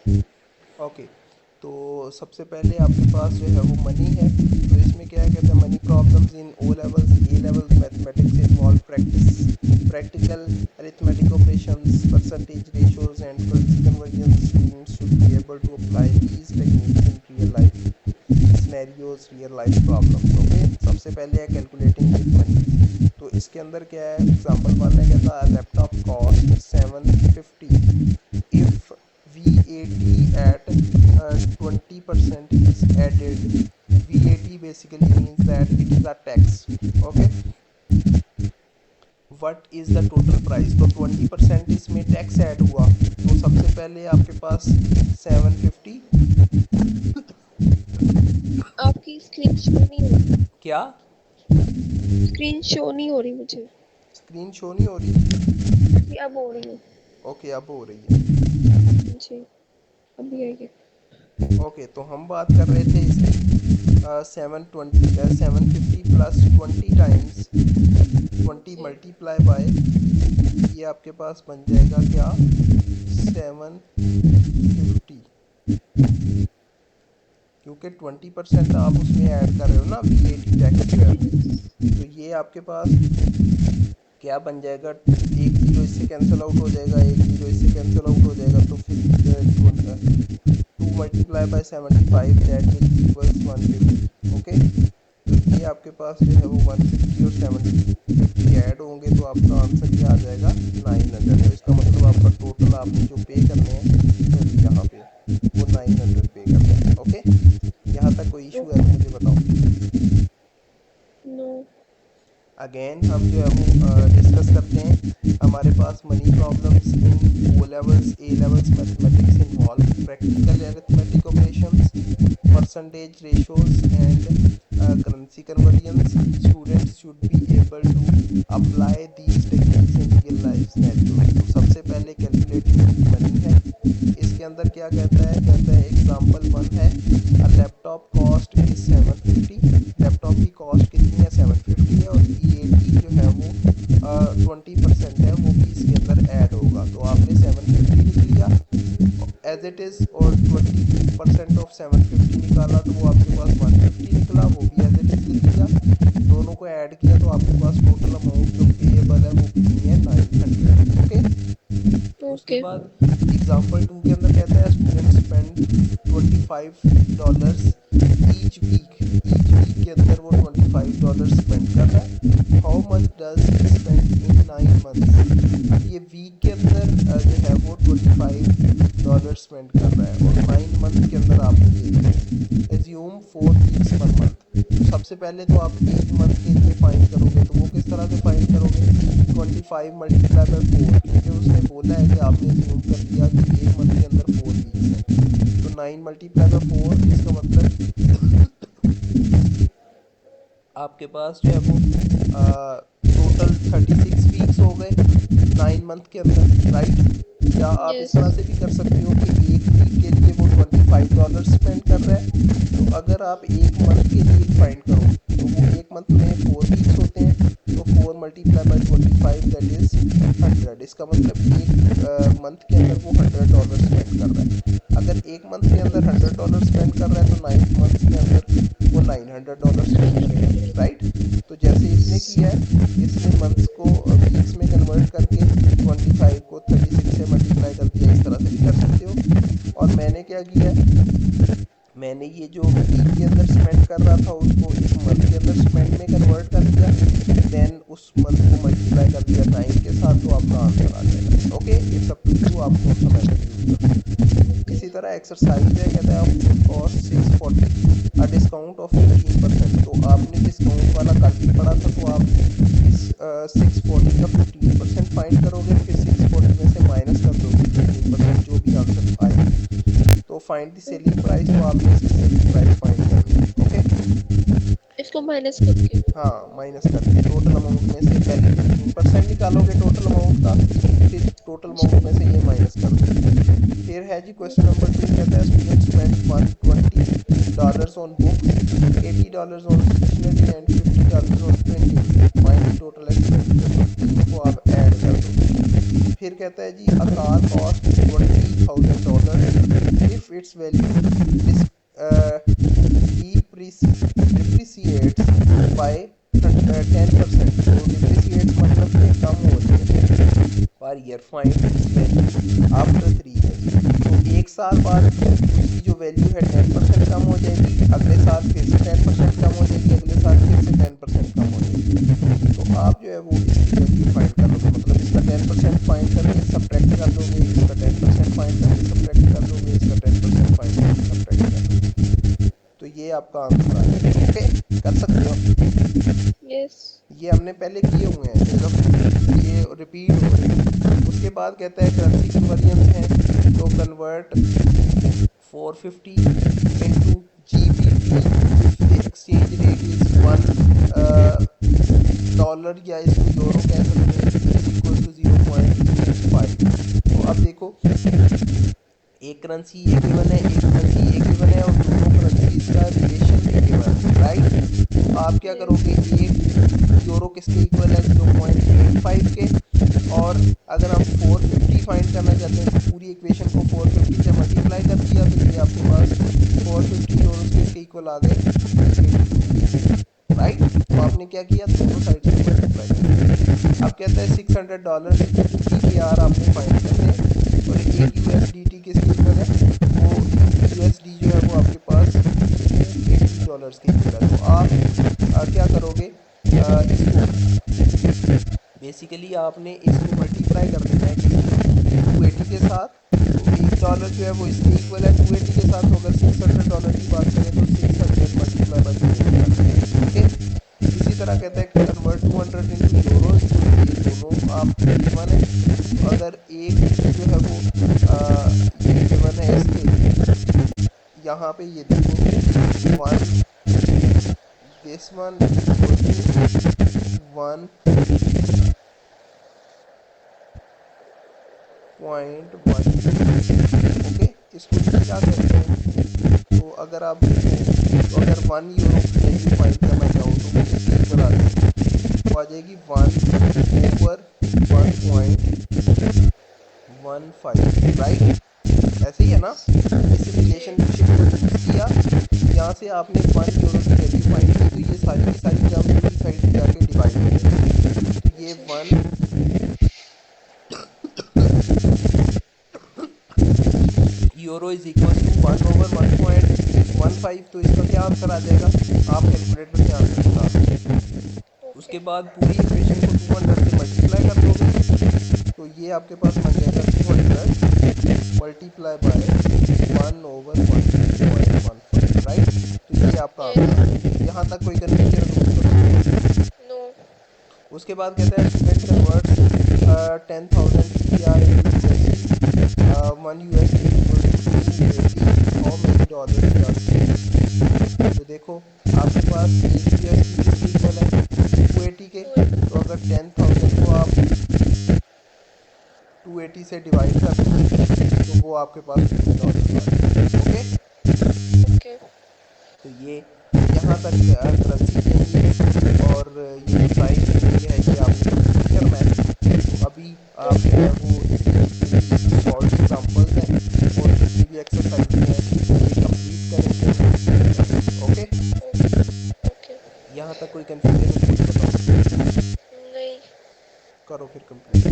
Okay, तो सबसे पहले आपके पास जो है वो मनी है। तो इसमें क्या है, कहते हैं money problems in O levels A levels mathematics involve practical arithmetic operations percentage ratios and currency conversion. Students should be able to apply these techniques in real life scenarios, real life problems. Okay, सबसे पहले है calculating with money. तो इसके अंदर क्या है, example one है, कहता है laptop cost 750 if VAT at 20% is added. VAT basically means that it is a tax. Okay, what is the total price? तो 20% इसमें टैक्स ऐड हुआ, तो सबसे पहले आपके पास 750 आपकी स्क्रीन शो नहीं हो रही। क्या स्क्रीन शो नहीं हो रही मुझे। स्क्रीन शो नहीं हो रही? जी अब हो रही है। ओके, अब हो रही है। जी अभी आई है। ओके, तो हम बात कर रहे थे इसकी 750 प्लस 20 टाइम्स 20 जी मल्टीप्लाई बाय, ये आपके पास बन जाएगा क्या, 750, क्योंकि 20% आप उसमें ऐड कर रहे हो ना VAT टैक्स जो है। तो ये आपके पास क्या बन जाएगा, एक ज़ीरो इससे कैंसिल आउट हो जाएगा, एक ज़ीरो इससे कैंसिल आउट हो जाएगा, तो फिर 2 multiply by 75 that will equals 150। Okay, तो ये आपके पास जो है वो 150 और 750 ऐड होंगे, तो आपका आंसर क्या आ जाएगा, 900। तो इसका मतलब आपका टोटल आपने जो पे करने हैं यहाँ पे वो 900 पे करने हैं। ओके, यहाँ तक कोई इशू है तो मुझे बताओ। नो। अगेन हम जो है वो डिस्कस करते हैं। हमारे पास money problems in O levels A levels mathematics involve practical arithmetic operations percentage ratios and currency conversions. Students should be able to apply these techniques in real life scenarios. तो सबसे पहले कैलकुलेटिंग मनी है। इसके अंदर क्या कहता है, कहता है एग्जांपल वन है, a laptop cost is 750। Laptop की कॉस्ट कितनी है, 750 है, और VAT जो है वो 20% है, वो भी इसके अंदर ऐड होगा। तो आपने 750 लिख लिया एज इट इज़, और 20% ऑफ 750 निकाला तो वो आपके पास 150 निकला, वो भी एज इट इज़ लिख लिया। दोनों को ऐड किया तो आपके पास टोटल अमाउंट जो पेएबल है वो कितनी है, 900। ओके, उसके ओके। बाद एग्जाम्पल टू के अंदर कहता है स्टूडेंट स्पेंड $25 ईच वीक के अंदर वो $25 स्पेंड कर रहा है। How much does spend in 9 months. ये वीक के अंदर जो है वो $25 स्पेंड कर रहा है, और 9 मंथ के अंदर आप ये एज्यूम 4 वीक्स पर मंथ। तो सबसे पहले तो आप एक मंथ के लिए फाइंड करोगे, तो वो किस तरह से फाइंड करोगे, 25 मल्टीप्लाई बाई 4, क्योंकि उसने बोला है कि आपने एज्यूम कर दिया कि एक मंथ के अंदर 4 वीक्स है। तो 9 मल्टीप्लाई बाई 4, इसका मतलब आपके पास जो है वो टोटल 36 वीक्स हो गए 9 मंथ के अंदर, राइट। या आप इस यस। तरह से भी कर सकते हो कि एक वीक के लिए वो $25 स्पेंड कर रहा है। तो अगर आप एक मंथ के लिए फाइंड करो, तो वो एक मंथ में 4 वीक्स होते हैं, तो 4 मल्टीप्लाई बाई 25 दैट इज़ 100। इसका मतलब एक मंथ के अंदर वो $100 स्पेंड कर रहा है। अगर एक मंथ के अंदर $100 स्पेंड कर रहा है, तो 9 मंथ के अंदर वो $900 स्पेंड करेगा, राइट। तो जैसे इसने किया है, इसने मंथ्स को वीक्स में कन्वर्ट करके 25 को 36 से मल्टीप्लाई कर दिया, इस तरह से भी कर सकते हो। और मैंने क्या किया है, मैंने ये जो वीक के अंदर स्पेंड कर रहा था उसको एक मंथ के अंदर स्पेंड में कन्वर्ट कर दिया, देन उस मंथ को मल्टीप्लाई कर दिया 9 के साथ, तो आपका आंसर आ जाएगा। Okay, it's up to you, आप कौन सा मेथड यूज करते हो। इसी तरह एक्सरसाइज है, कहता है food cost 640 a discount of 15%। तो आपने डिस्काउंट वाला कल भी पढ़ा था, तो आप इस 640 का 15% फाइंड करोगे, फिर 640 में से माइनस कर दोगे 15%, जो भी आंसर आएगा। तो फाइंड द सेलिंग प्राइस, तो आपने इसकी सेलिंग प्राइस फाइंड करनी है। ओके, इसको माइनस करके। हाँ, माइनस करके टोटल अमाउंट में से पहले 15% निकालोगे टोटल अमाउंट का, फिर टोटल अमाउंट में से ये माइनस कर दो। फिर है जी क्वेश्चन नंबर 2, कहता है student spend $120 on books, $80 on stationery and $50 on printing. Find the total expenditure. तो तीनों को आप ऐड कर दो। फिर कहता है जी a car cost $20,000 if it's value depreciates by 10%। तो डिप्रिसिएट्स मतलब कि कम हो जाए per year find value after 3 years. तो एक साल बाद उसकी जो वैल्यू है 10% कम हो जाएगी, अगले साल फिर से 10% कम हो जाएगी, अगले साल फिर से 10% कम हो जाएगी। तो आप जो है वो इसकी वैल्यू फाइंड कर लोगे, मतलब इसका 10% फाइंड करके सब्ट्रैक्ट कर दोगे, इसका 10% फाइंड करके सब्ट्रैक्ट कर दोगे, इसका 10% फाइंड करके सब्ट्रैक्ट कर दोगे। तो ये आपका आंसर आ जाएगा। ओके, कर सकते हो। यस। ये हमने पहले किए हुए हैं, सिर्फ ये रिपीट हो रहे हैं। उसके बाद कहता है करेंसी कन्वर्जन्स हैं, तो convert 450 into GBP if the exchange rate is $1 या इसको यूरो कह सकते हैं, इक्वल टू 0.5। तो अब देखो एक करेंसी ये गिवन है, एक करेंसी ये गिवन है और दोनों करेंसीज का रिलेशन भी गिवन है, राइट। तो आप क्या करोगे, एक यूरो किसके इक्वल है 0.85 के, और अगर हम 450 फाइंड करना चाहते हैं तो पूरी इक्वेशन को 450 से मल्टीप्लाई कर दिया, तो ये आपके पास 450 यूरो किसके इक्वल आ गए, राइट। तो आपने क्या किया, दोनों साइड से मल्टीप्लाई कर दिया। अब कहता है $600 PPR आपने फाइंड करने हैं, और एक USDT किसके इक्वल है, वो USD जो है वो आपके पास $280 के इक्वल है। तो आप क्या करोगे, इसको बेसिकली आपने इसको मल्टीप्लाई कर देना है 280 के साथ। तो $1 जो है वो इसके इक्वल है 280 के साथ। तो अगर $600 की बात करें तो 600 मल्टीप्लाई बाई 280। ओके, इसी तरह कहता है कन्वर्ट 200 इंटू यूरोज। तो ये दोनों आप गिवन है, अगर एक जो है वो ये गिवन है इसके यहाँ पे, ये देखो वन दिस वन 1.1। ओके, इसको क्या कहते हैं, तो अगर आप देखो तो अगर 1 यूरो की वैल्यू फाइंड करना चाहो तो वो किसके इक्वल आ जाएगी, वो आ जाएगी 1/1.15, राइट। ऐसे ही है ना, इस रिलेशनशिप को यूज किया, यहाँ से आपने 1 यूरो की वैल्यू फाइंड की, तो ये सारी की सारी टर्म दूसरी साइड से जाके डिवाइड हो जाएगी। तो ये 1 यूरो इज इक्वल टू 1/1.15। तो इसका क्या आंसर आ जाएगा, आप कैलकुलेटर से आंसर बता सकते हैं। उसके बाद पूरी इक्वेशन को 200 से मल्टीप्लाई कर दोगे, तो ये आपके पास बन जाएगा 200 मल्टीप्लाई बाय 1/1.15, राइट। तो ये आपका आंसर है। यहाँ तक कोई कन्फ्यूजन हो तो नो। उसके बाद कहता है student convert 10,000 PPR into USD, 1 USD equal to 280, how many dollars does it? तो देखो आपके पास एक USD किसके इक्वल है 280 के, तो अगर 10,000 को आप 280 से डिवाइड कर दो तो वो आपके पास $50 आ जाएगा। Okay, okay. तो ये यहाँ तक करेंसी चेंज है, और ये साइज ये है कि आपको करना है। तो अभी आप जो है वो सॉल्व एग्जाम्पल्स हैं और जितनी भी एक्सरसाइज हैं ये कंप्लीट करेंगे। Okay, okay. यहाँ तक कोई कंफ्यूजन है तो बताओ। नहीं। करो फिर कंप्लीट।